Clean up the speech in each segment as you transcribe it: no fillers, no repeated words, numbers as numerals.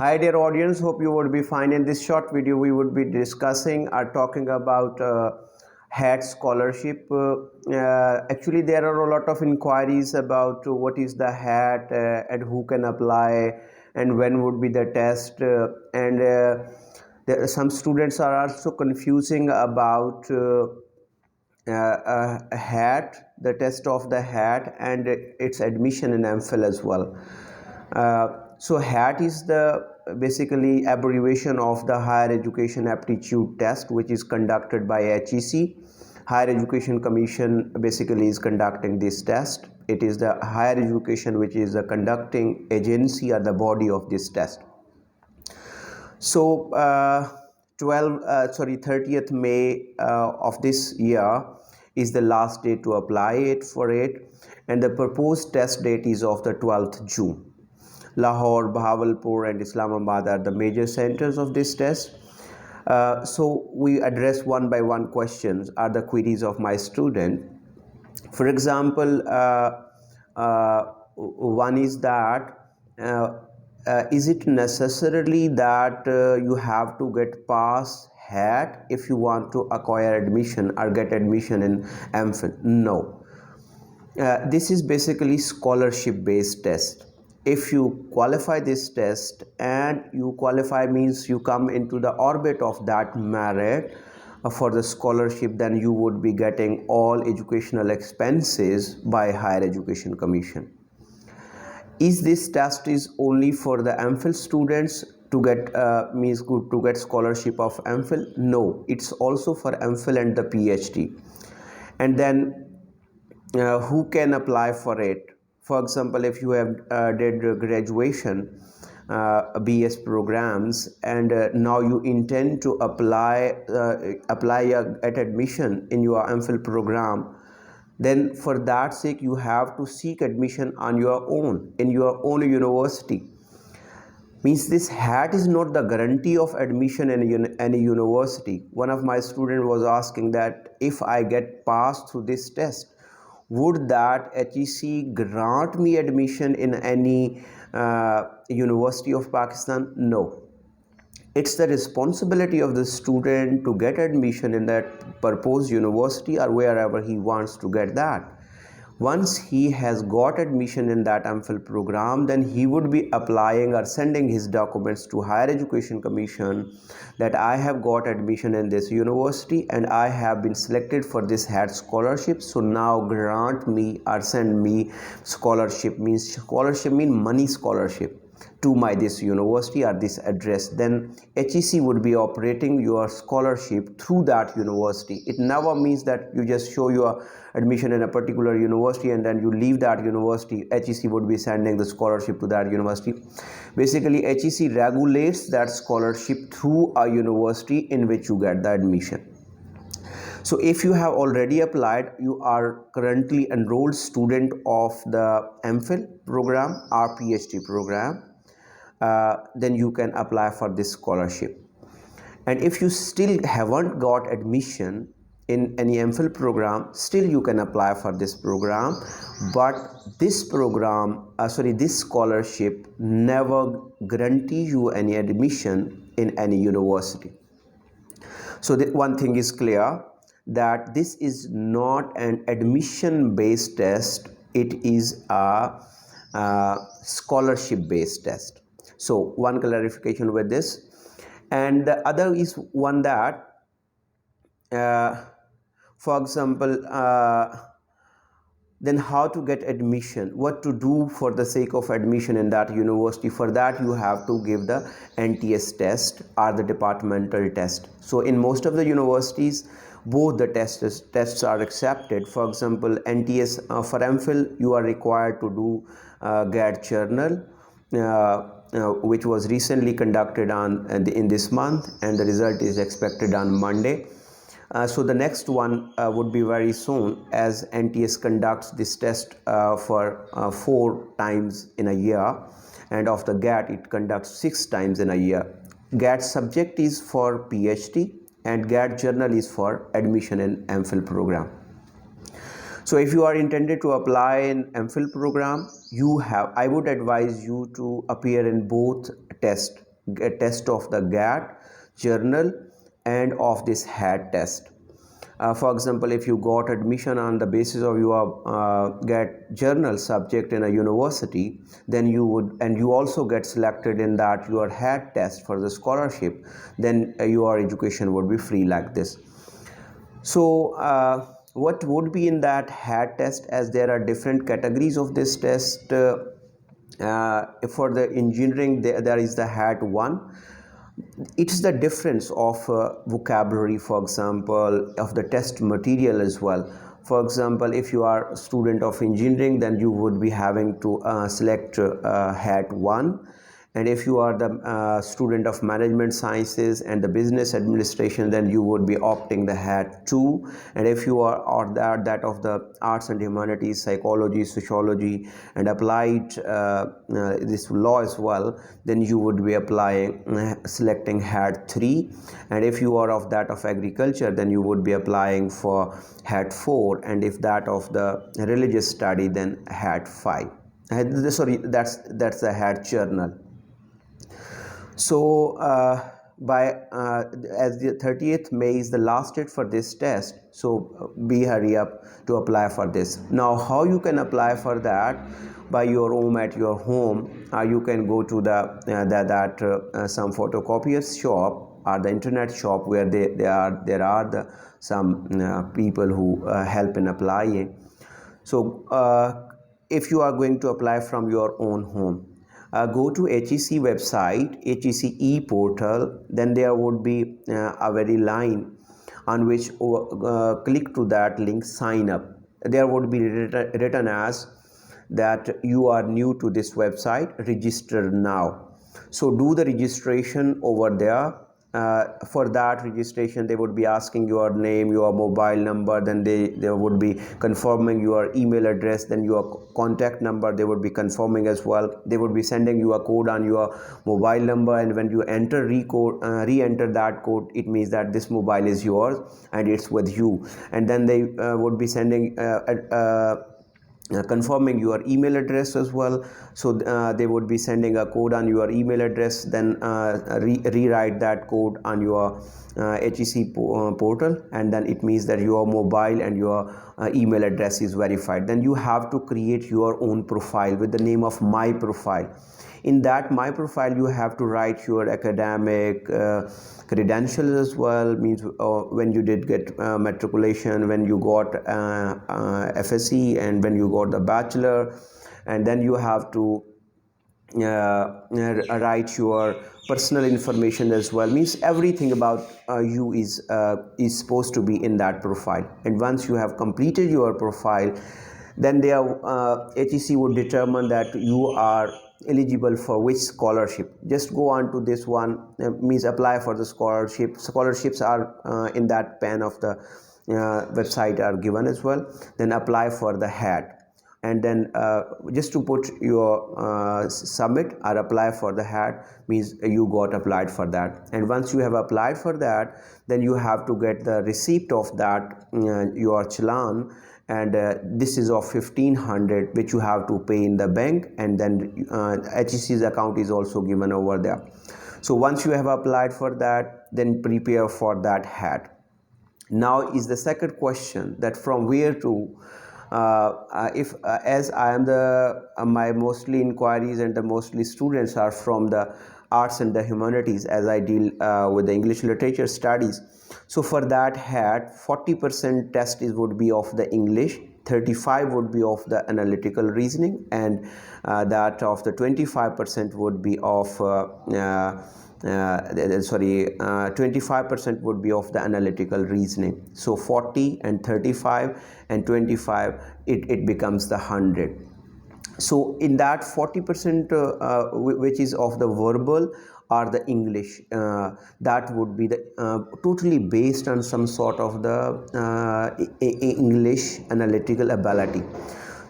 Hi dear audience, hope you would be fine. In this short video we would be discussing or talking about HAT scholarship. Actually there are a lot of inquiries about what is the HAT and who can apply and when would be the test some students are also confusing about HAT, the test of the HAT and its admission in M.Phil as well. So HAT is the basically abbreviation of the Higher Education Aptitude Test, which is conducted by HEC. Higher Education Commission basically is conducting this test. It is the higher education which is the conducting agency or the body of this test. So 30th May of this year is the last day to apply it for it, and the proposed test date is of the 12th June. Lahore, Bahawalpur and Islamabad are the major centers of this test. So we address one by one questions are the queries of my student. For example, one is that is it necessarily that you have to get pass HAT if you want to acquire admission or get admission in M.Phil? No. This is basically scholarship based test. If you qualify this test, and you qualify means you come into the orbit of that merit for the scholarship, then you would be getting all educational expenses by Higher Education Commission. Is this test is only for the M.Phil students to get to get scholarship of M.Phil? No, it's also for M.Phil and the PhD. And then who can apply for it? For example, if you have did graduation BS programs and now you intend to apply at admission in your M.Phil program, then for that sake you have to seek admission on your own in your own university. Means this HAT is not the guarantee of admission in any university. One of my students was asking that if I get passed through this test, would that HEC grant me admission in any University of Pakistan? No. It's the responsibility of the student to get admission in that proposed university or wherever he wants to get that. Once he has got admission in that M.Phil program, then he would be applying or sending his documents to Higher Education Commission that I have got admission in this university and I have been selected for this HAT scholarship. So now grant me or send me scholarship. Means scholarship mean money scholarship to my this university or this address. Then HEC would be operating your scholarship through that university. It never means that you just show your admission in a particular university and then you leave that university. HEC would be sending the scholarship to that university. Basically HEC regulates that scholarship through a university in which you get the admission. So if you have already applied, you are currently enrolled student of the M.Phil program or PhD program, then you can apply for this scholarship. And if you still haven't got admission in any M.Phil program, still you can apply for this program, but this program this scholarship never guarantee you any admission in any university. So one thing is clear, that this is not an admission based test, it is a scholarship based test. So one clarification with this. And the other is one that for example then how to get admission, what to do for the sake of admission in that university. For that you have to give the NTS test or the departmental test. So in most of the universities both the tests are accepted. For example, NTS for M.Phil you are required to do GAD journal which was recently conducted in this month, and the result is expected on Monday. So the next one would be very soon, as NTS conducts this test for 4 times in a year, and of the GAT it conducts 6 times in a year. GAT subject is for PhD and GAT journal is for admission in M.Phil program. So if you are intended to apply in M.Phil program, I would advise you to appear in both tests, test of the GAT journal and of this HAT test. For example, if you got admission on the basis of your GAT journal subject in a university, then you would, and you also get selected in that your HAT test for the scholarship, then your education would be free like this. So what would be in that HAT test, as there are different categories of this test. For the engineering, there is the HAT 1. It is the difference of vocabulary, for example, of the test material as well. For example, if you are a student of engineering, then you would be having to select HAT 1. And if you are the student of management sciences and the business administration, then you would be opting the HAT 2. And if you are that of the arts and humanities, psychology, sociology, and applied this law as well, then you would be applying selecting HAT 3. And if you are of that of agriculture, then you would be applying for HAT 4. And if that of the religious study, then HAT 5. Sorry, that's the HAT journal. So as the 30th May is the last date for this test, so be hurry up to apply for this. Now how you can apply for that? By your home, at your home, you can go to some photocopiers shop or the internet shop where there are some people who help in applying. So if you are going to apply from your own home, go to HEC website, HEC e-portal, then there would be a very line on which click to that link, sign up. There would be written as that you are new to this website, register now. So do the registration over there. For that registration, they would be asking your name, your mobile number, then they would be confirming your email address, then your contact number they would be confirming as well. They would be sending you a code on your mobile number, and when you enter re-enter that code, it means that this mobile is yours and it's with you. And then they would be sending confirming your email address as well. So they would be sending a code on your email address, then rewrite that code on your HEC portal, and then it means that your mobile and your email address is verified. Then you have to create your own profile with the name of My Profile. In that My Profile, you have to write your academic credentials as well, means when you did get matriculation, when you got FSC, and when you got the bachelor. And then you have to write your personal information as well, means everything about you is supposed to be in that profile. And once you have completed your profile, then their HEC would determine that you are eligible for which scholarship. Just go on to this one, means apply for the scholarship. Scholarships are in that pane of the website are given as well. Then apply for the HAT, and then just to put your submit or apply for the HAT, means you got applied for that. And once you have applied for that, then you have to get the receipt of that your challan, and this is of 1500, which you have to pay in the bank, and then HEC's account is also given over there. So once you have applied for that, then prepare for that HAT. Now is the second question, that from where to if as I am my mostly inquiries and the mostly students are from the arts and the humanities, as I deal with the English literature studies. So for that HAT, 40% test would be of the English, 35 would be of the analytical reasoning, and that of the 25% would be of 25% would be of the analytical reasoning. So 40 and 35 and 25, it becomes the 100. So in that 40% which is of the verbal or the English, that would be the totally based on some sort of the English analytical ability.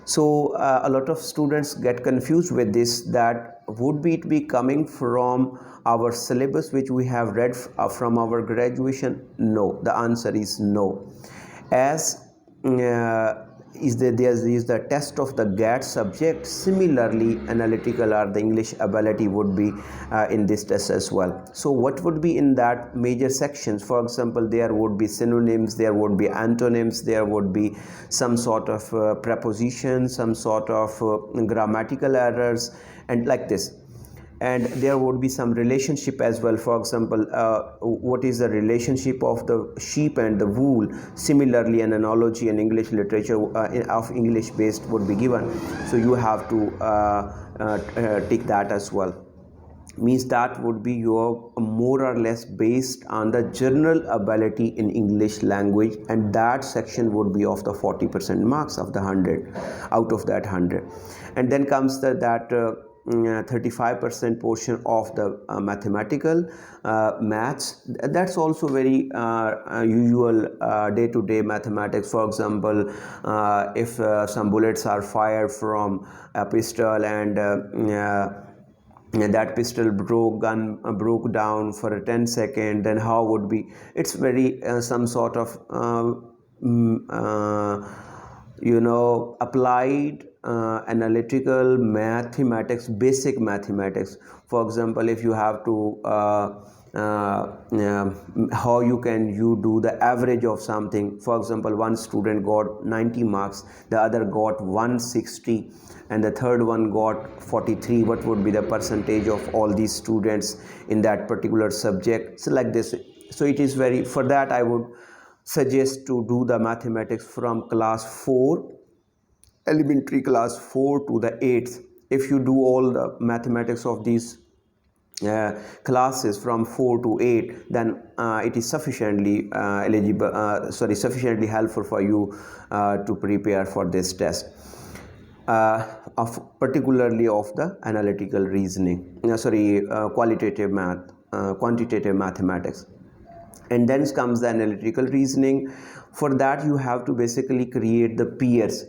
So a lot of students get confused with this, that would it be coming from our syllabus which we have read from our graduation? No, the answer is no. As is the test of the GAT subject. Similarly, analytical or the English ability would be in this test as well. So what would be in that major sections? For example, there would be synonyms, there would be antonyms, there would be some sort of prepositions, some sort of grammatical errors, and like this. And there would be some relationship as well. For example, what is the relationship of the sheep and the wool? Similarly, an analogy in English literature of English based would be given, so you have to take that as well. Means that would be your more or less based on the general ability in English language, and that section would be of the 40% marks of the 100 out of that 100. And then comes that 35% portion of the mathematical maths. That's also very usual day-to-day mathematics. For example, if some bullets are fired from a pistol and that pistol broke down for a 10 second, then how would be, it's very some sort of applied analytical mathematics, basic mathematics. For example, if you have to how you do the average of something. For example, one student got 90 marks, the other got 160, and the third one got 43. What would be the percentage of all these students in that particular subject? So like this. So it is very, for that I would suggest to do the mathematics from class 4, elementary class 4 to the 8th. If you do all the mathematics of these classes from 4 to 8, then it is sufficiently sufficiently helpful for you to prepare for this test, particularly of the analytical reasoning, quantitative mathematics. And then comes the analytical reasoning. For that you have to basically create the pairs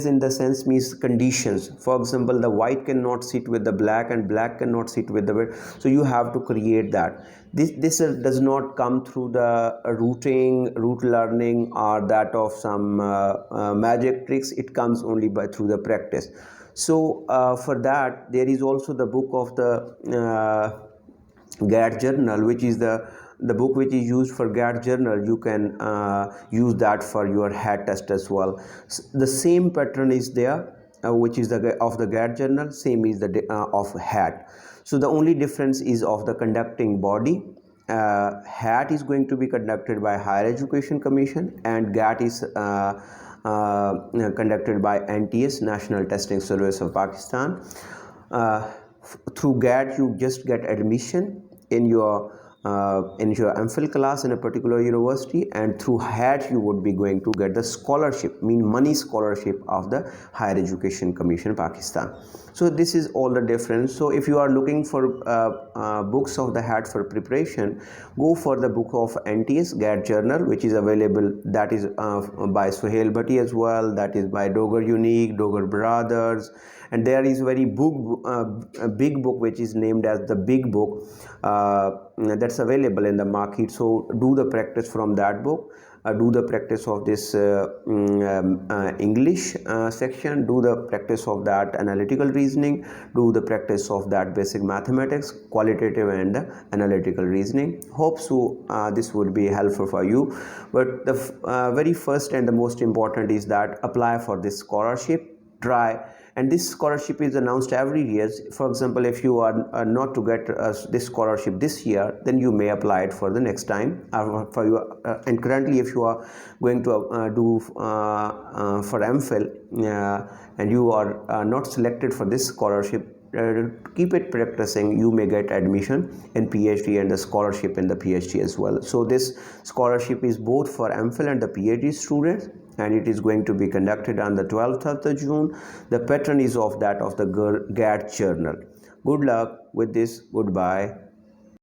in the sense means conditions. For example, the white cannot sit with the black and black cannot sit with the red, so you have to create that. This does not come through the root learning or that of some magic tricks. It comes only through the practice. So for that there is also the book of the GAT journal, which is the book which is used for GAT journal. You can use that for your HAT test as well. The same pattern is there, which is the of the GAT journal, same is the of HAT. So the only difference is of the conducting body. HAT is going to be conducted by Higher Education Commission, and GAT is conducted by NTS, National Testing Service of Pakistan. Through GAT you just get admission in your M.Phil class in a particular university, and through HAT you would be going to get the scholarship, money scholarship of the Higher Education Commission Pakistan. So this is all the difference. So if you are looking for books of the HAT for preparation, go for the book of NTS GAT journal, which is available. That is by Suhail Bhatti as well. That is by Dogar Unique, Dogar Brothers. And there is very big book which is named as the Big Book, that's available in the market. So do the practice from that book, do the practice of this English section, do the practice of that analytical reasoning, do the practice of that basic mathematics, qualitative and analytical reasoning. Hope so this would be helpful for you. But the very first and the most important is that apply for this scholarship. Try. And this scholarship is announced every year. For example, if you are not to get this scholarship this year, then you may apply it for the next time. And currently, if you are going to do for M.Phil and you are not selected for this scholarship, keep it practicing. You may get admission in PhD and the scholarship in the PhD as well. So this scholarship is both for M.Phil and the PhD students, and it is going to be conducted on the 12th of June. The pattern is of that of the GAT journal. Good luck with this. Goodbye.